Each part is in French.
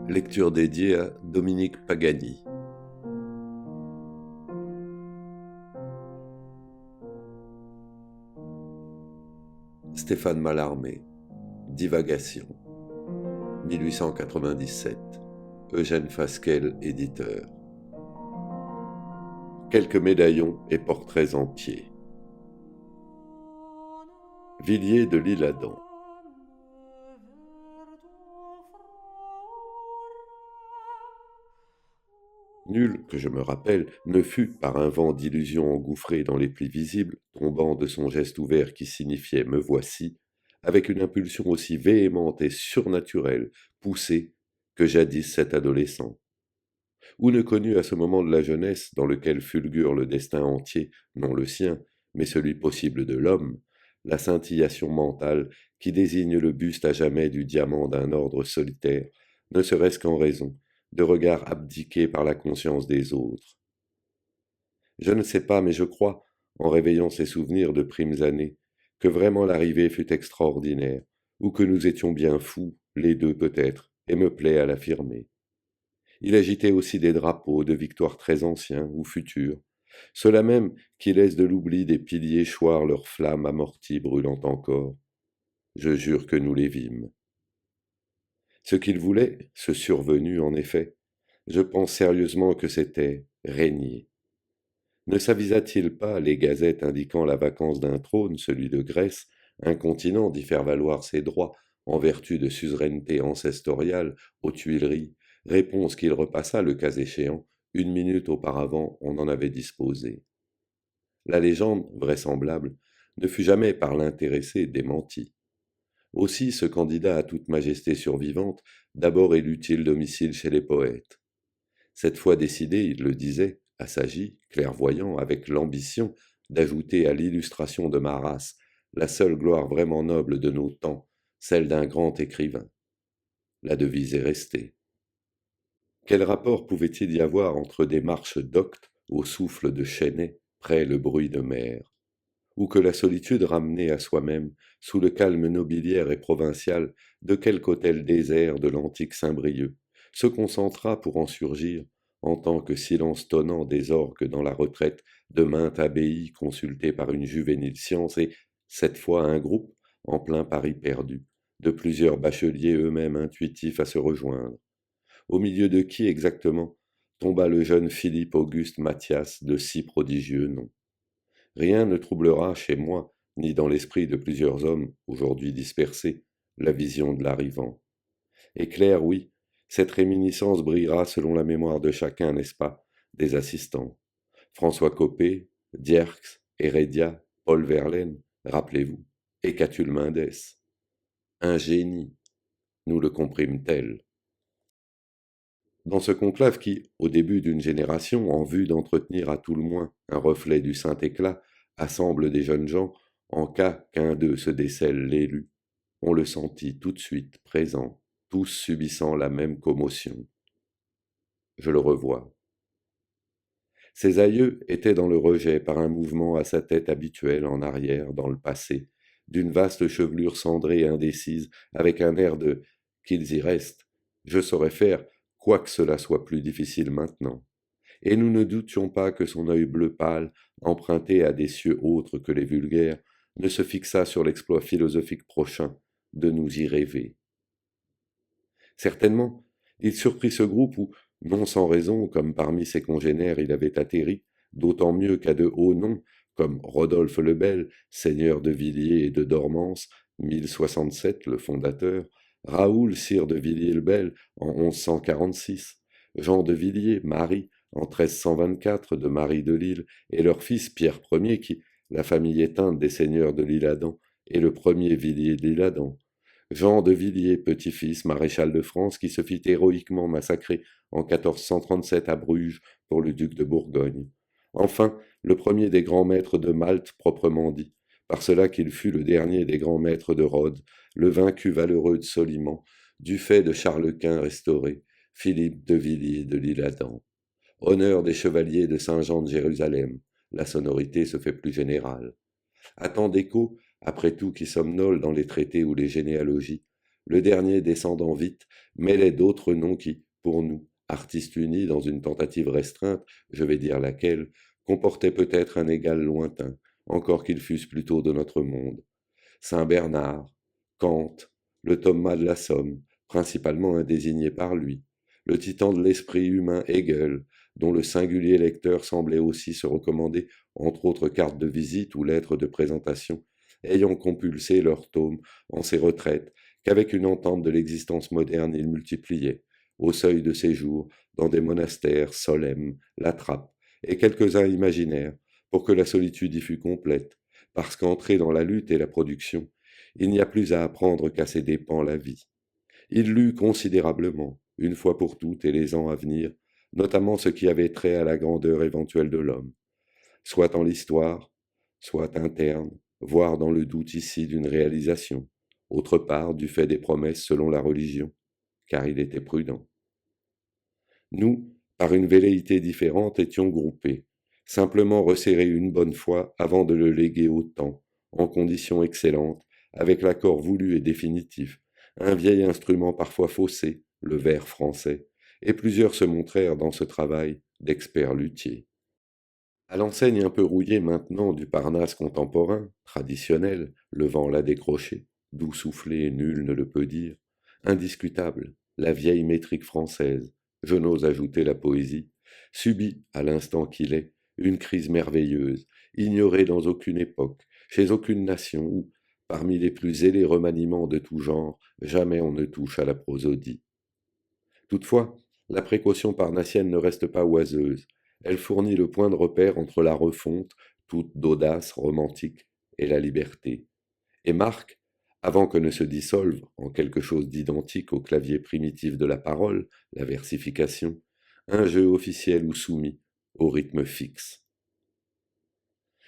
Lecture dédiée à Dominique Pagani. Stéphane Mallarmé. Divagation. 1897. Eugène Fasquelle, éditeur. Quelques médaillons et portraits entiers. Villiers de l'Isle-Adam. Nul, que je me rappelle, ne fut, par un vent d'illusion engouffré dans les plis visibles, tombant de son geste ouvert qui signifiait « me voici », avec une impulsion aussi véhémente et surnaturelle, poussée, que jadis cet adolescent. Ou ne connut à ce moment de la jeunesse, dans lequel fulgure le destin entier, non le sien, mais celui possible de l'homme, la scintillation mentale qui désigne le buste à jamais du diamant d'un ordre solitaire, ne serait-ce qu'en raison de regards abdiqués par la conscience des autres. Je ne sais pas, mais je crois, en réveillant ces souvenirs de primes années, que vraiment l'arrivée fut extraordinaire, ou que nous étions bien fous, les deux peut-être, et me plaît à l'affirmer. Il agitait aussi des drapeaux de victoires très anciens ou futurs, ceux-là même qui laissent de l'oubli des piliers choir leurs flammes amorties brûlant encore. Je jure que nous les vîmes. Ce qu'il voulait, ce survenu en effet, je pense sérieusement que c'était régner. Ne s'avisa-t-il pas, les gazettes indiquant la vacance d'un trône, celui de Grèce, incontinent d'y faire valoir ses droits en vertu de suzeraineté ancestoriale aux Tuileries, réponse qu'il repassa le cas échéant, 1 minute auparavant on en avait disposé. La légende, vraisemblable, ne fut jamais par l'intéressé démentie. Aussi ce candidat à toute majesté survivante, d'abord élut-il domicile chez les poètes. Cette fois décidé, il le disait, assagi, clairvoyant, avec l'ambition d'ajouter à l'illustration de ma race la seule gloire vraiment noble de nos temps, celle d'un grand écrivain. La devise est restée. Quel rapport pouvait-il y avoir entre des marches doctes au souffle de chênaies près le bruit de mer, ou que la solitude ramenée à soi-même, sous le calme nobiliaire et provincial de quelque hôtel désert de l'antique Saint-Brieuc, se concentra pour en surgir, en tant que silence tonnant des orgues dans la retraite de mainte abbaye consultée par une juvénile science et, cette fois un groupe, en plein Paris perdu, de plusieurs bacheliers eux-mêmes intuitifs à se rejoindre. Au milieu de qui exactement tomba le jeune Philippe Auguste Mathias de si prodigieux nom. Rien ne troublera chez moi, ni dans l'esprit de plusieurs hommes, aujourd'hui dispersés, la vision de l'arrivant. Éclair, oui, cette réminiscence brillera selon la mémoire de chacun, n'est-ce pas, des assistants. François Copé, Dierks, Hérédia, Paul Verlaine, rappelez-vous, et Catulle Mendès. Un génie, nous le comprîmes tel. Dans ce conclave qui, au début d'une génération, en vue d'entretenir à tout le moins un reflet du saint éclat, assemble des jeunes gens, en cas qu'un d'eux se décèle l'élu, on le sentit tout de suite présent, tous subissant la même commotion. Je le revois. Ses aïeux étaient dans le rejet par un mouvement à sa tête habituel en arrière, dans le passé, d'une vaste chevelure cendrée et indécise, avec un air de « qu'ils y restent, je saurais faire, quoique cela soit plus difficile maintenant ». Et nous ne doutions pas que son œil bleu pâle, emprunté à des cieux autres que les vulgaires, ne se fixât sur l'exploit philosophique prochain de nous y rêver. Certainement, il surprit ce groupe où, non sans raison, comme parmi ses congénères il avait atterri, d'autant mieux qu'à de hauts noms, comme Rodolphe le Bel, seigneur de Villiers et de Dormance, 1067 le fondateur, Raoul, sire de Villiers-le-Bel, en 1146, Jean de Villiers, mari, en 1324 de Marie de Lille, et leur fils Pierre Ier qui, la famille éteinte des seigneurs de l'Isle-Adam, est le premier Villiers de l'Isle-Adam, Jean de Villiers, petit-fils, maréchal de France, qui se fit héroïquement massacrer en 1437 à Bruges pour le duc de Bourgogne. Enfin, le premier des grands maîtres de Malte proprement dit, par cela qu'il fut le dernier des grands maîtres de Rhodes, le vaincu valeureux de Soliman, du fait de Charles Quint restauré, Philippe de Villiers de l'Isle-Adam. Honneur des chevaliers de Saint-Jean de Jérusalem, la sonorité se fait plus générale. À tant d'échos, après tout qui somnole dans les traités ou les généalogies, le dernier descendant vite, mêlait d'autres noms qui, pour nous, artistes unis dans une tentative restreinte, je vais dire laquelle, comportaient peut-être un égal lointain, encore qu'ils fussent plutôt de notre monde. Saint Bernard, Kant, le Thomas de la Somme, principalement indésigné par lui, le titan de l'esprit humain Hegel, dont le singulier lecteur semblait aussi se recommander, entre autres cartes de visite ou lettres de présentation, ayant compulsé leur tome en ces retraites qu'avec une entente de l'existence moderne il multipliait, au seuil de ses jours, dans des monastères, Solesmes, La Trappe, et quelques-uns imaginaires, pour que la solitude y fût complète, parce qu'entré dans la lutte et la production, il n'y a plus à apprendre qu'à ses dépens la vie. Il lut considérablement, une fois pour toutes et les ans à venir, notamment ce qui avait trait à la grandeur éventuelle de l'homme, soit en l'histoire, soit interne, voire dans le doute ici d'une réalisation, autre part du fait des promesses selon la religion, car il était prudent. Nous, par une velléité différente, étions groupés, simplement resserrés une bonne fois avant de le léguer au temps, en conditions excellentes, avec l'accord voulu et définitif, un vieil instrument parfois faussé, le vers français, et plusieurs se montrèrent dans ce travail d'experts luthiers. À l'enseigne un peu rouillée maintenant du Parnasse contemporain, traditionnel, le vent l'a décroché, doux soufflé, nul ne le peut dire, indiscutable, la vieille métrique française, je n'ose ajouter la poésie, subit, à l'instant qu'il est, une crise merveilleuse, ignorée dans aucune époque, chez aucune nation où, parmi les plus zélés remaniements de tout genre, jamais on ne touche à la prosodie. Toutefois, la précaution parnassienne ne reste pas oiseuse. Elle fournit le point de repère entre la refonte, toute d'audace romantique, et la liberté, et marque, avant que ne se dissolve en quelque chose d'identique au clavier primitif de la parole, la versification, un jeu officiel ou soumis, au rythme fixe.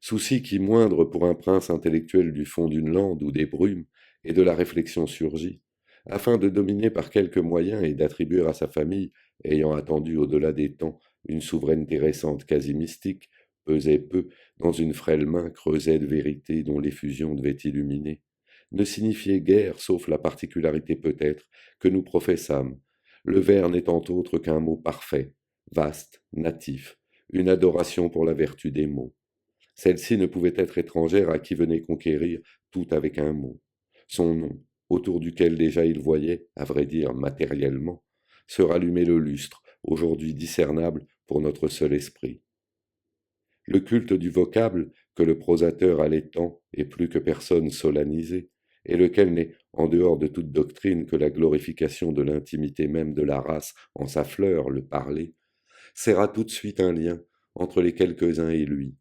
Souci qui moindre pour un prince intellectuel du fond d'une lande ou des brumes, et de la réflexion surgit, afin de dominer par quelques moyens et d'attribuer à sa famille, ayant attendu au-delà des temps une souveraineté récente quasi mystique, pesait peu dans une frêle main creusait de vérité dont l'effusion devait illuminer, ne signifiait guère, sauf la particularité peut-être, que nous professâmes, le vers n'étant autre qu'un mot parfait, vaste, natif, une adoration pour la vertu des mots. Celle-ci ne pouvait être étrangère à qui venait conquérir tout avec un mot. Son nom, autour duquel déjà il voyait, à vrai dire matériellement, se rallumer le lustre, aujourd'hui discernable pour notre seul esprit. Le culte du vocable, que le prosateur allait tant et plus que personne solenniser, et lequel n'est, en dehors de toute doctrine, que la glorification de l'intimité même de la race en sa fleur, le parler, serra tout de suite un lien entre les quelques-uns et lui.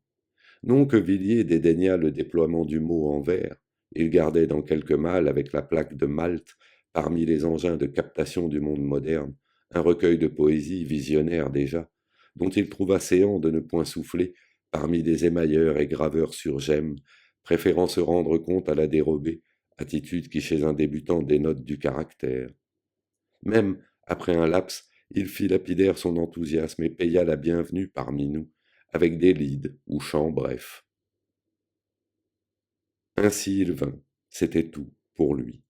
Non que Villiers dédaignât le déploiement du mot en vers, il gardait dans quelque malle avec la plaque de Malte, parmi les engins de captation du monde moderne, un recueil de poésie visionnaire déjà, dont il trouva séant de ne point souffler parmi des émailleurs et graveurs sur gemmes, préférant se rendre compte à la dérobée, attitude qui chez un débutant dénote du caractère. Même, après un laps, il fit lapidaire son enthousiasme et paya la bienvenue parmi nous, avec des lieds ou chants brefs. Ainsi il vint, c'était tout, pour lui.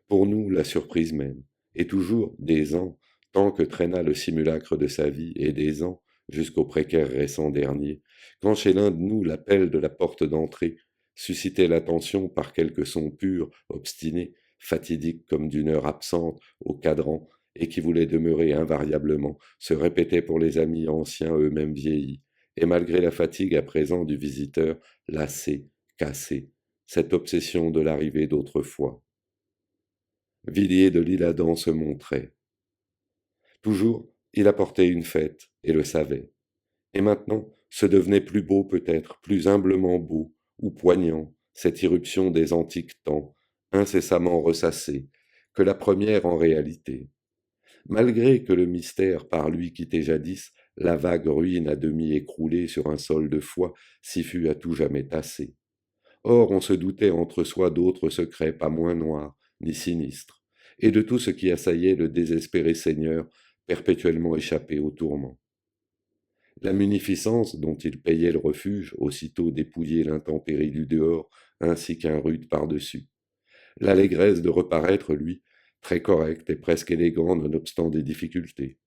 Pour nous, la surprise même. Et toujours, des ans, tant que traîna le simulacre de sa vie, et des ans, jusqu'au précaire récent dernier, quand chez l'un de nous l'appel de la porte d'entrée suscitait l'attention par quelques sons purs, obstinés, fatidiques comme d'une heure absente, au cadran, et qui voulaient demeurer invariablement, se répétait pour les amis anciens eux-mêmes vieillis, et malgré la fatigue à présent du visiteur, lassé, cassé, cette obsession de l'arrivée d'autrefois. Villiers de l'Isle-Adam se montrait. Toujours, il apportait une fête, et le savait. Et maintenant, se devenait plus beau peut-être, plus humblement beau, ou poignant, cette irruption des antiques temps, incessamment ressassée, que la première en réalité. Malgré que le mystère par lui quitté jadis, la vague ruine à demi écroulée sur un sol de foi s'y fût à tout jamais tassée. Or on se doutait entre soi d'autres secrets pas moins noirs, ni sinistres, et de tout ce qui assaillait le désespéré seigneur, perpétuellement échappé au tourment. La munificence dont il payait le refuge, aussitôt dépouillé l'intempérie du dehors, ainsi qu'un rude par-dessus. L'allégresse de reparaître, lui, très correct et presque élégant nonobstant des difficultés,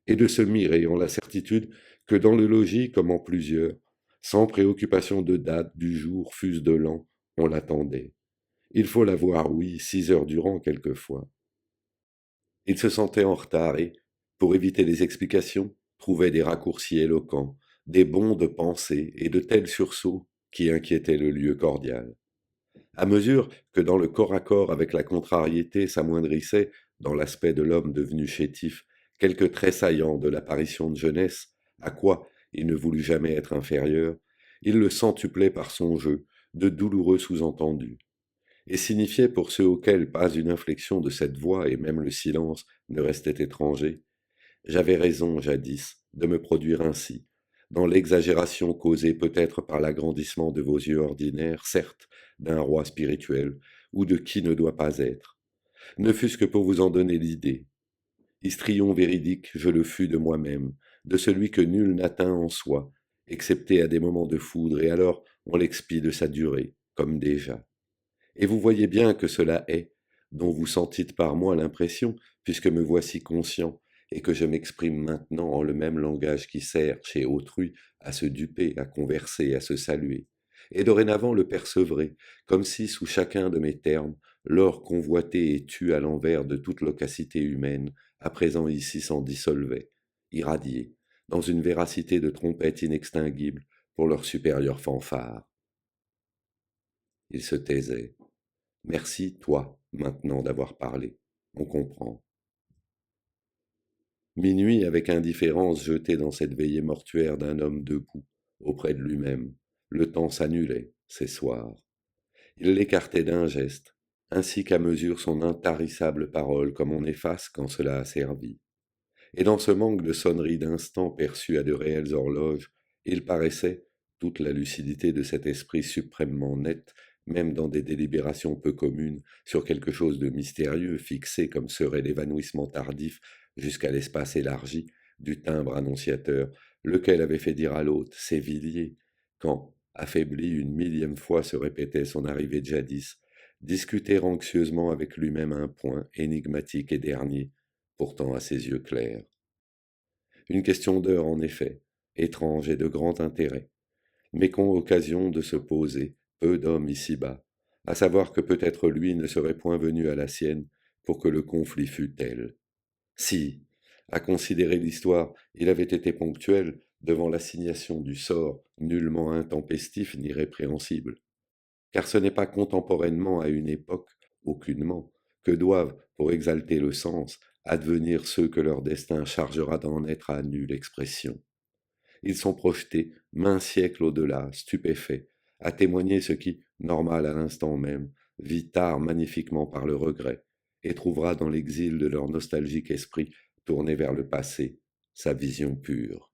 et de se mirer en la certitude que dans le logis, comme en plusieurs, sans préoccupation de date, du jour, fût-ce de l'an, on l'attendait. Il faut la voir, oui, 6 heures durant quelquefois. Il se sentait en retard et, pour éviter les explications, trouvait des raccourcis éloquents, des bonds de pensée et de tels sursauts qui inquiétaient le lieu cordial. À mesure que dans le corps à corps avec la contrariété s'amoindrissait, dans l'aspect de l'homme devenu chétif, quelques traits saillants de l'apparition de jeunesse, à quoi il ne voulut jamais être inférieur, il le centuplait par son jeu, de douloureux sous-entendus, et signifiait pour ceux auxquels pas une inflexion de cette voix et même le silence ne restait étranger: j'avais raison, jadis, de me produire ainsi, dans l'exagération causée peut-être par l'agrandissement de vos yeux ordinaires, certes, d'un roi spirituel, ou de qui ne doit pas être. Ne fût-ce que pour vous en donner l'idée. Histrion véridique, je le fus de moi-même, de celui que nul n'atteint en soi, excepté à des moments de foudre, et alors on l'expie de sa durée, comme déjà. Et vous voyez bien que cela est, dont vous sentîtes par moi l'impression, puisque me voici conscient, et que je m'exprime maintenant en le même langage qui sert, chez autrui, à se duper, à converser, à se saluer. Et dorénavant le percevrez, comme si, sous chacun de mes termes, l'or convoité et tu à l'envers de toute l'ocacité humaine, à présent ici s'en dissolvait, irradié, dans une véracité de trompette inextinguible pour leur supérieure fanfare. Il se taisait. Merci, toi, maintenant d'avoir parlé. On comprend. Minuit, avec indifférence jeté dans cette veillée mortuaire d'un homme debout, auprès de lui-même, le temps s'annulait, ces soirs. Il l'écartait d'un geste, ainsi qu'à mesure son intarissable parole, comme on efface quand cela a servi. Et dans ce manque de sonnerie d'instant perçu à de réelles horloges, il paraissait, toute la lucidité de cet esprit suprêmement net, même dans des délibérations peu communes, sur quelque chose de mystérieux fixé comme serait l'évanouissement tardif jusqu'à l'espace élargi du timbre annonciateur, lequel avait fait dire à l'hôte, Sévillier, quand, affaibli une millième fois se répétait son arrivée de jadis, discuter anxieusement avec lui-même un point énigmatique et dernier, pourtant à ses yeux clairs. Une question d'heure, en effet, étrange et de grand intérêt, mais qu'ont occasion de se poser peu d'hommes ici-bas, à savoir que peut-être lui ne serait point venu à la sienne pour que le conflit fût tel. Si, à considérer l'histoire, il avait été ponctuel devant l'assignation du sort nullement intempestif ni répréhensible, car ce n'est pas contemporainement à une époque, aucunement, que doivent, pour exalter le sens, advenir ceux que leur destin chargera d'en être à nulle expression. Ils sont projetés, maints siècles au-delà, stupéfaits, à témoigner ce qui, normal à l'instant même, vit tard magnifiquement par le regret, et trouvera dans l'exil de leur nostalgique esprit, tourné vers le passé, sa vision pure.